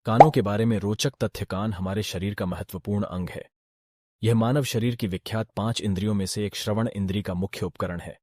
कानों के बारे में रोचक तथ्य। कान हमारे शरीर का महत्वपूर्ण अंग है। यह मानव शरीर की विख्यात 5 इंद्रियों में से एक श्रवण इंद्री का मुख्य उपकरण है।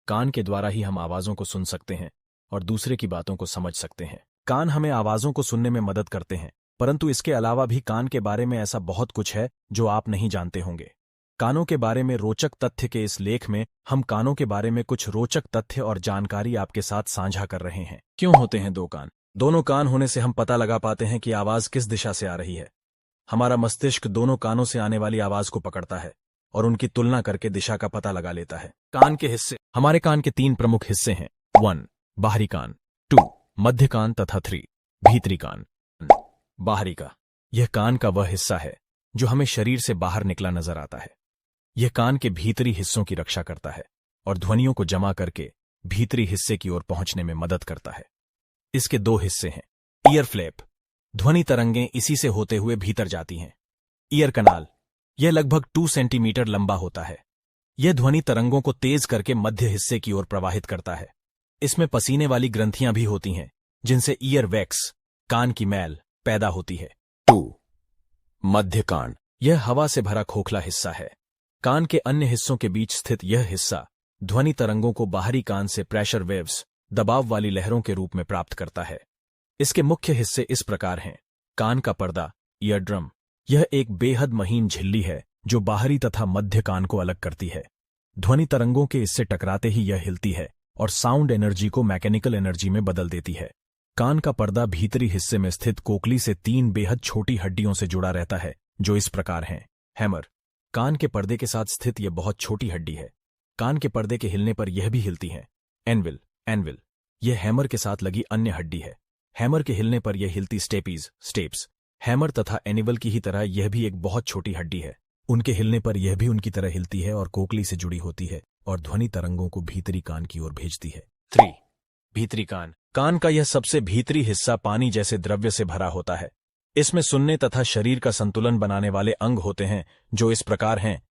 कान के द्वारा ही हम आवाजों को सुन सकते हैं और दूसरे की बातों को समझ सकते हैं। कान हमें आवाजों को सुनने में मदद करते हैं, परंतु इसके अलावा भी कान के बारे में ऐसा बहुत कुछ है जो आप नहीं जानते होंगे। कानों के बारे में रोचक तथ्य के इस लेख में हम कानों के बारे में कुछ रोचक तथ्य और जानकारी आपके साथ साझा कर रहे हैं। क्यों होते हैं 2 कान? दोनों कान होने से हम पता लगा पाते हैं कि आवाज किस दिशा से आ रही है। हमारा मस्तिष्क दोनों कानों से आने वाली आवाज को पकड़ता है और उनकी तुलना करके दिशा का पता लगा लेता है। कान के हिस्से। हमारे कान के 3 प्रमुख हिस्से हैं। 1. बाहरी कान, 2. मध्य कान तथा 3. भीतरी कान। बाहरी का यह कान का वह हिस्सा है जो हमें शरीर से बाहर निकला नजर आता है। यह कान के भीतरी हिस्सों की रक्षा करता है और ध्वनियों को जमा करके भीतरी हिस्से की ओर पहुंचने में मदद करता है। इसके 2 हिस्से हैं। ईयर फ्लैप, ध्वनि तरंगें इसी से होते हुए भीतर जाती हैं। ईयर कनाल, यह लगभग 2 सेंटीमीटर लंबा होता है। यह ध्वनि तरंगों को तेज करके मध्य हिस्से की ओर प्रवाहित करता है। इसमें पसीने वाली ग्रंथियां भी होती हैं जिनसे ईयर वैक्स, कान की मैल पैदा होती है। 2. मध्य कान, यह हवा से भरा खोखला हिस्सा है। कान के अन्य हिस्सों के बीच स्थित यह हिस्सा ध्वनि तरंगों को बाहरी कान से प्रेशर वेव्स, दबाव वाली लहरों के रूप में प्राप्त करता है। इसके मुख्य हिस्से इस प्रकार हैं। कान का पर्दा, ईयर ड्रम, यह एक बेहद महीन झिल्ली है जो बाहरी तथा मध्य कान को अलग करती है। ध्वनि तरंगों के इससे टकराते ही यह हिलती है और साउंड एनर्जी को मैकेनिकल एनर्जी में बदल देती है। कान का पर्दा भीतरी हिस्से में स्थित कोकली से 3 बेहद छोटी हड्डियों से जुड़ा रहता है जो इस प्रकार हैं। हैमर, कान के पर्दे के साथ स्थित यह बहुत छोटी हड्डी है। कान के पर्दे के हिलने पर यह भी हिलती है। एनविल, एनविल, यह हैमर के साथ लगी अन्य हड्डी है। हैमर के हिलने पर यह हिलती स्टेप्स। हैमर तथा एनिवल की ही तरह यह भी एक बहुत छोटी हड्डी है। उनके हिलने पर यह भी उनकी तरह हिलती है और कोकली से जुड़ी होती है और ध्वनि तरंगों को भीतरी कान की ओर भेजती है। 3. भीतरी कान, कान का यह सबसे भीतरी हिस्सा पानी जैसे द्रव्य से भरा होता है। इसमें सुनने तथा शरीर का संतुलन बनाने वाले अंग होते हैं जो इस प्रकार हैं।